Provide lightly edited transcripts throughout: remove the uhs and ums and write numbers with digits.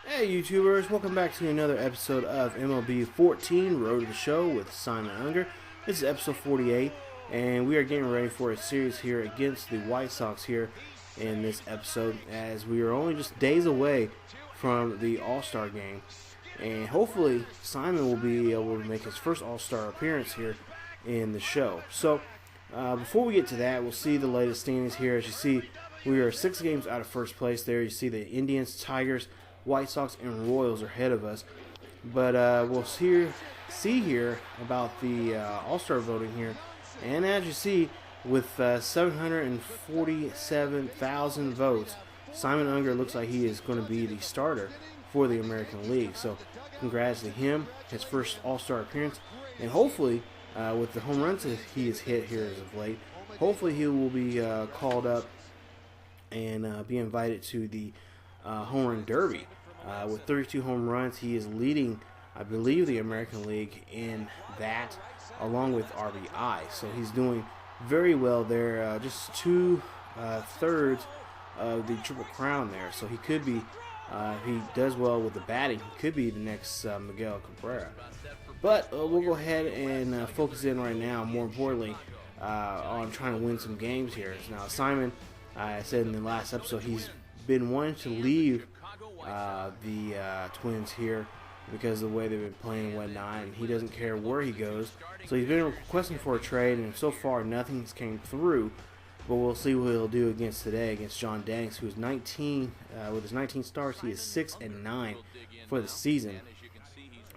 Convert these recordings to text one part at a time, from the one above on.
Hey YouTubers, welcome back to another episode of MLB 14 Road to the Show with Simon Unger. This is episode 48 and we are getting ready for a series here against the White Sox here in this episode, as we are only just days away from the All-Star game, and hopefully Simon will be able to make his first All-Star appearance here in the show. So before we get to that, we'll see the latest standings here. As you see, we are 6 games out of first place there. You see the Indians, Tigers, White Sox, and Royals are ahead of us. But we'll see here about the All-Star voting here. And as you see, with 747,000 votes, Simon Unger looks like he is going to be the starter for the American League. So congrats to him, his first All-Star appearance. And hopefully, with the home runs that he has hit here as of late, hopefully he will be called up and be invited to the home run derby. With 32 home runs, he is leading, I believe, the American League in that, along with RBI. So he's doing very well there, just 2/3 of the Triple Crown there. So he could be, if he does well with the batting, he could be the next Miguel Cabrera. But we'll go ahead and focus in right now, more importantly, on trying to win some games here. Now, Simon, I said in the last episode, he's been wanting to leave the Twins here because of the way they've been playing and whatnot, and he doesn't care where he goes. So he's been requesting for a trade, and so far nothing's came through. But we'll see what he'll do against today against John Danks, who's 19 with his 19 starts. He is 6-9 for the season.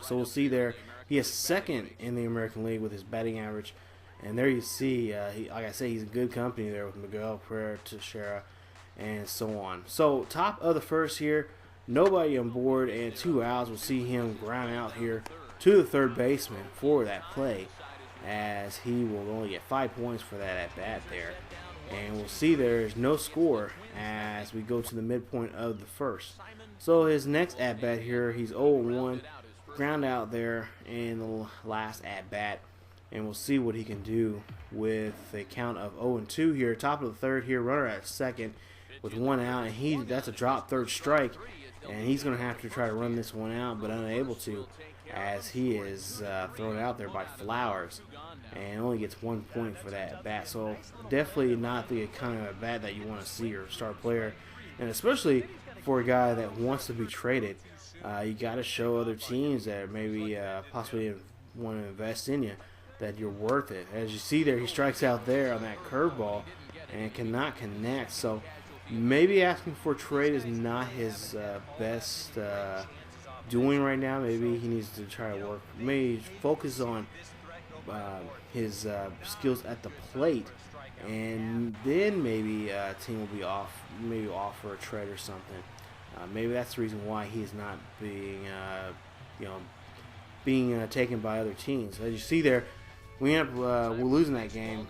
So we'll see there. He is second in the American League with his batting average, and there you see, like I say, he's in good company there with Miguel Cabrera, Teixeira, and so on. So top of the first here, nobody on board and 2 outs. We'll see him ground out here to the third baseman for that play, as he will only get 5 points for that at bat there. And we'll see there's no score as we go to the midpoint of the first. So his next at bat here, he's 0-1, ground out there in the last at bat, and we'll see what he can do with a count of 0-2 here. Top of the third here, runner at second with 1 out, and that's a drop third strike, and he's going to have to try to run this one out, but unable to, as he is thrown out there by Flowers, and only gets 1 point for that at bat. So definitely not the kind of at bat that you want to see your star player, and especially for a guy that wants to be traded. You got to show other teams that maybe possibly want to invest in you that you're worth it. As you see there, he strikes out there on that curveball and cannot connect. So maybe asking for a trade is not his best doing right now. Maybe he needs to try to work, maybe focus on his skills at the plate, and then maybe a team will be maybe offer a trade or something. Maybe that's the reason why he is not being taken by other teams. As you see there, we're losing that game,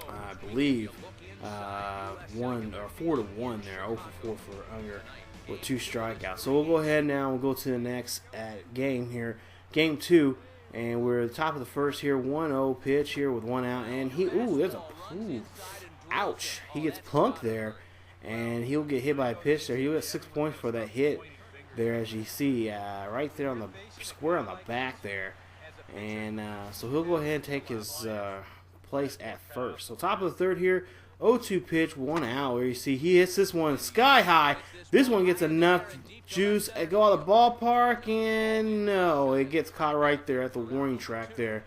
I believe, 4-1 there, 0-4 for Unger with 2 strikeouts. So we'll go ahead now. We'll go to the next game here, game 2, and we're at the top of the first here. 1-0 pitch here with 1 out, and ouch! He gets plunked there, and he'll get hit by a pitch there. He'll get 6 points for that hit there, as you see, right there on the square on the back there. And so he'll go ahead and take his place at first. So top of the third here, 0-2 pitch, 1 out. Where you see he hits this one sky high. This one gets enough juice to go out of the ballpark, and no, it gets caught right there at the warning track there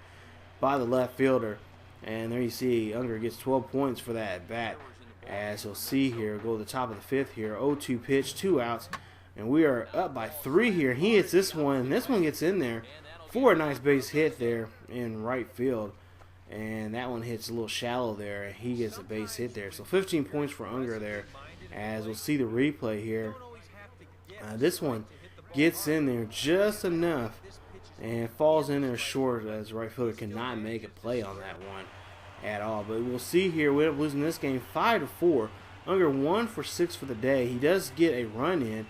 by the left fielder. And there you see Unger gets 12 points for that at bat. As you'll see here, go to the top of the fifth here, 0-2 pitch, 2 outs, and we are up by 3 here. He hits this one, and this one gets in there for a nice base hit there in right field, and that one hits a little shallow there. He gets a base hit there, so 15 points for Unger there. As we'll see the replay here, this one gets in there just enough and falls in there short, as right fielder cannot make a play on that one at all. But we'll see here, we end up losing this game 5-4. Unger 1 for 6 for the day. He does get a run in,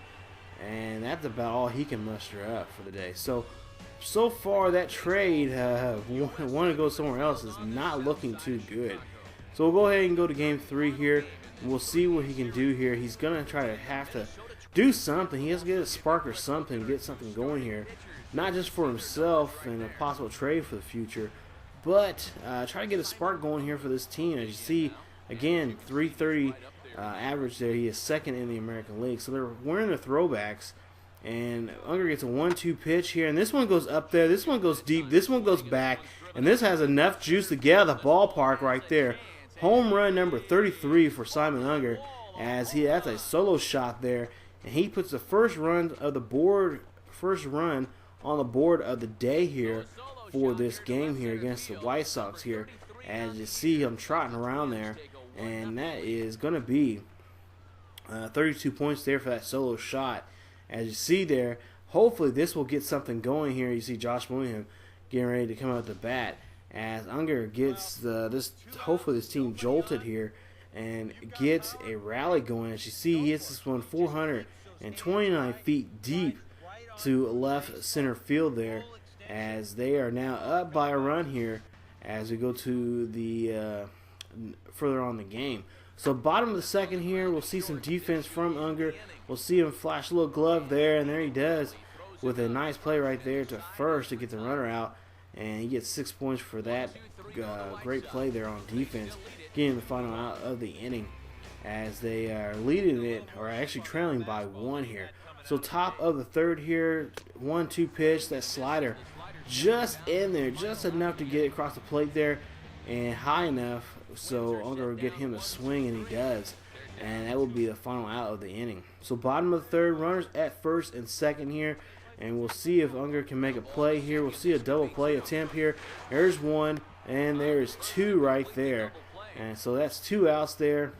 and that's about all he can muster up for the day. So far that trade, want to go somewhere else, is not looking too good. So we'll go ahead and go to game 3 here. We'll see what he can do here. He's gonna have to do something. He has to get a spark or something, get something going here, not just for himself and a possible trade for the future, but try to get a spark going here for this team. As you see, again, 330 average there. He is second in the American League. So they're wearing the throwbacks. And Unger gets a 1-2 pitch here. And this one goes up there. This one goes deep. This one goes back. And this has enough juice to get out of the ballpark right there. Home run number 33 for Simon Unger. As that's a solo shot there. And he puts the first run on the board of the day here for this game here against the White Sox here. As you see him trotting around there. And that is going to be 32 points there for that solo shot. As you see there, hopefully this will get something going here. You see Josh Williams getting ready to come out the bat. As Unger gets hopefully this team jolted here and gets a rally going. As you see, he hits this one 429 feet deep to left center field there. As they are now up by a run here as we go to the further on the game. So bottom of the second here, we'll see some defense from Unger. We'll see him flash a little glove there, and there he does with a nice play right there to first to get the runner out. And he gets 6 points for that great play there on defense, getting the final out of the inning as they are leading it, or actually trailing by 1 here. So top of the third here, 1-2 pitch, that slider just in there, just enough to get across the plate there and high enough so Unger will get him a swing, and he does. And that will be the final out of the inning. So bottom of the third, runners at first and second here. And we'll see if Unger can make a play here. We'll see a double play attempt here. There's 1, and there's 2 right there. And so that's 2 outs there.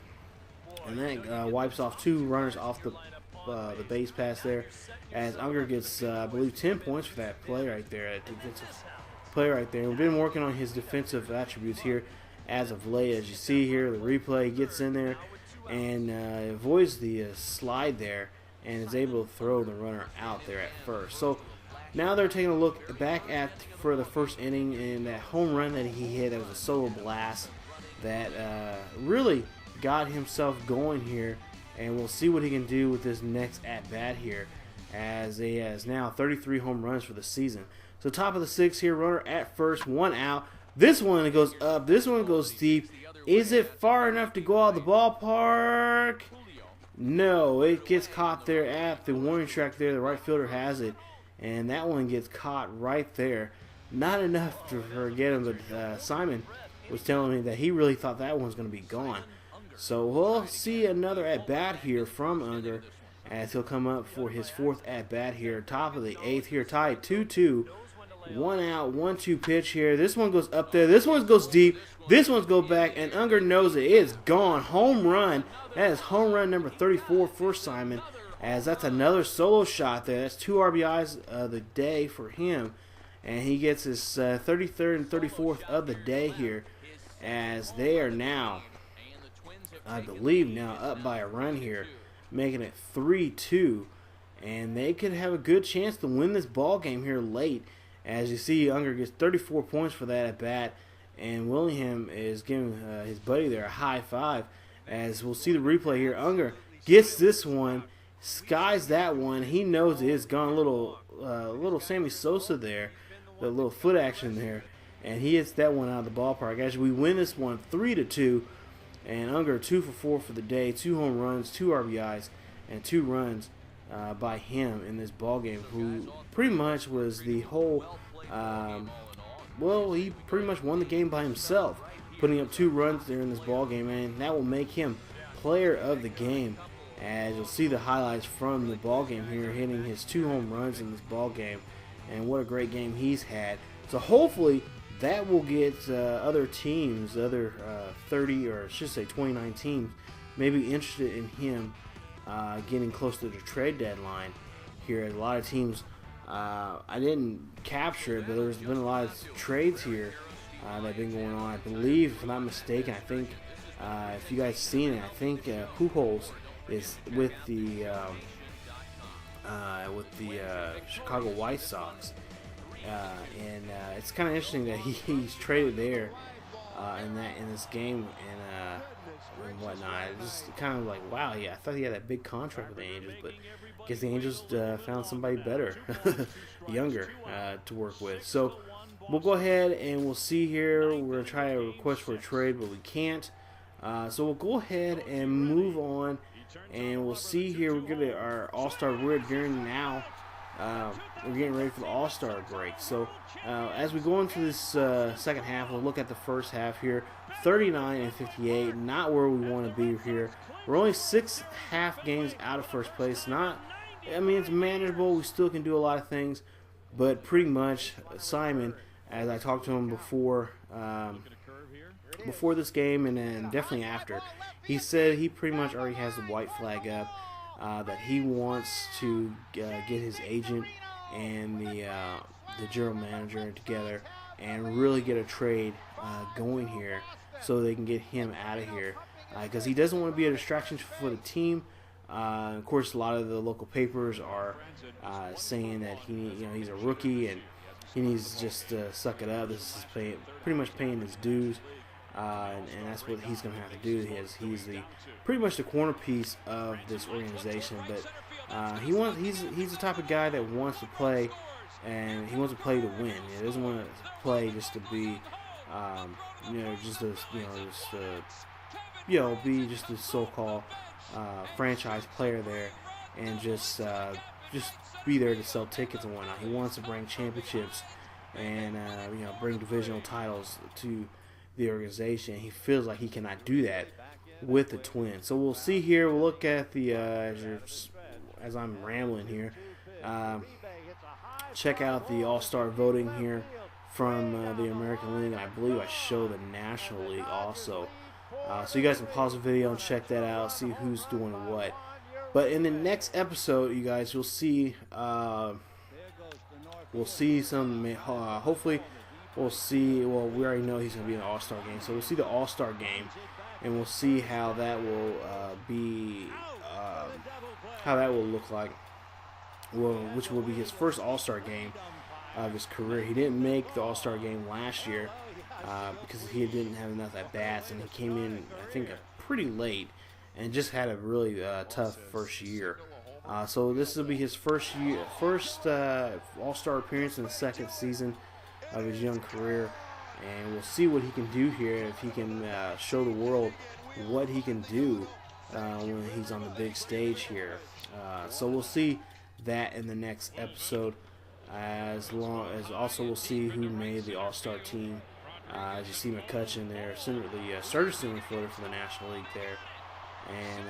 And that wipes off 2 runners off the base pass there. As Unger gets, I believe, 10 points for that play right there. That defensive play right there. We've been working on his defensive attributes here as of late. As you see here, the replay gets in there and avoids the slide there and is able to throw the runner out there at first. So now they're taking a look back for the first inning and that home run that he hit. That was a solo blast that really got himself going here, and we'll see what he can do with this next at bat here, as he has now 33 home runs for the season. So top of the 6th here, runner at first, 1 out. This one goes up. This one goes deep. Is it far enough to go out of the ballpark? No, it gets caught there at the warning track there. The right fielder has it, and that one gets caught right there. Not enough to forget him, but Simon was telling me that he really thought that one was going to be gone. So we'll see another at-bat here from Unger as he'll come up for his 4th at-bat here. Top of the 8th here, tied 2-2. 1 out, 1-2 pitch here. This one goes up there. This one goes deep. This one's go back, and Unger knows it. It's gone. Home run. That is home run number 34 for Simon, as that's another solo shot there. That's 2 RBIs of the day for him, and he gets his 33rd and 34th of the day here, as they are now, I believe, now up by a run here, making it 3-2, and they could have a good chance to win this ball game here late. As you see, Unger gets 34 points for that at bat, and Willingham is giving his buddy there a high five. As we'll see the replay here, Unger gets this one, skies that one. He knows it is gone. A little Sammy Sosa there, the little foot action there, and he hits that one out of the ballpark. As we win this one 3-2, and Unger 2 for 4 for the day, 2 home runs, 2 RBIs, and 2 runs by him in this ball game, who pretty much was the whole well, he pretty much won the game by himself, putting up 2 runs there in this ball game, and that will make him player of the game. As you'll see the highlights from the ball game here, hitting his 2 home runs in this ball game, and what a great game he's had. So hopefully that will get other teams, other 30 or I should say 29 teams, maybe interested in him getting close to the trade deadline here. A lot of teams, I didn't capture it, but there's been a lot of trades here that have been going on. I believe, if I'm not mistaken, I think if you guys seen it, I think Pujols is with the Chicago White Sox, and it's kind of interesting that he's traded there in this game and whatnot. It's just kind of like, wow, yeah, I thought he had that big contract with the Angels, but guess the Angels found somebody better, Younger, to work with. So we'll go ahead and we'll see here. We're going to try a request for a trade, but we can't. So we'll go ahead and move on, and we'll see here. We're going to our All-Star. We're during now. We're getting ready for the All-Star break. So as we go into this second half, we'll look at the first half here. 39 and 58, not where we want to be here. We're only 6 half games out of first place. I mean, it's manageable. We still can do a lot of things, but pretty much Simon, as I talked to him before this game and then definitely after, he said he pretty much already has the white flag up, that he wants to get his agent and the general manager together and really get a trade going here so they can get him out of here, because he doesn't want to be a distraction for the team. Of course, a lot of the local papers are saying that he's a rookie and he needs to just suck it up. This is pretty much paying his dues, and that's what he's going to have to do. He's pretty much the corner piece of this organization, but he's the type of guy that wants to play, and he wants to play to win. He doesn't want to play just to be, be just a so-called franchise player there, and just be there to sell tickets and whatnot. He wants to bring championships and bring divisional titles to the organization. He feels like he cannot do that with the Twins. So we'll see here. We'll look at the as I'm rambling here. Check out the All-Star voting here from the American League. I believe I show the National League also. So you guys can pause the video and check that out, see who's doing what. But in the next episode, you guys, you'll see some. Hopefully, we'll see. Well, we already know he's going to be in the All-Star game, so we'll see the All-Star game, and we'll see how that will how that will look like. Well, which will be his first All-Star game of his career. He didn't make the All-Star game last year because he didn't have enough at bats, and he came in, I think, pretty late, and just had a really tough first year. So this will be his first All-Star appearance in the second season of his young career, and we'll see what he can do here, if he can show the world what he can do when he's on the big stage here. So we'll see that in the next episode, as long as also we'll see who made the All-Star team. As you see McCutcheon there, the starter center fielder for the National League there, and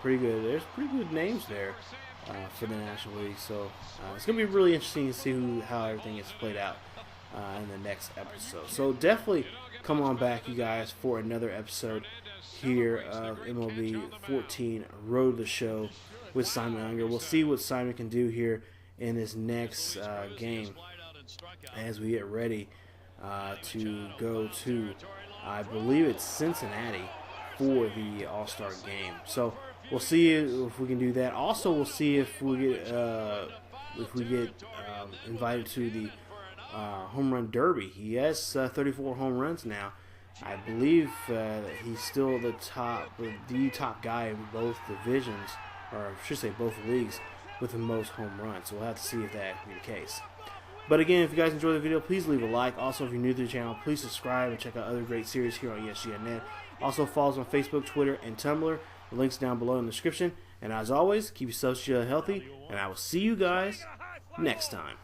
pretty good. There's pretty good names there for the National League. So it's gonna be really interesting to see how everything is played out in the next episode. So definitely come on back, you guys, for another episode here of MLB 14 Road to the Show with Simon Unger. We'll see what Simon can do here in this next game as we get ready to go to, I believe it's Cincinnati for the All-Star game. So we'll see if we can do that. Also, we'll see if we get invited to the home run derby. He has 34 home runs now. I believe he's still the top guy in both divisions, or I should say both leagues, with the most home runs. So we'll have to see if that be the case. But again, if you guys enjoyed the video, please leave a like. Also, if you're new to the channel, please subscribe and check out other great series here on ESGNet. Also, follow us on Facebook, Twitter, and Tumblr. The links down below in the description. And as always, keep yourselves healthy, and I will see you guys next time.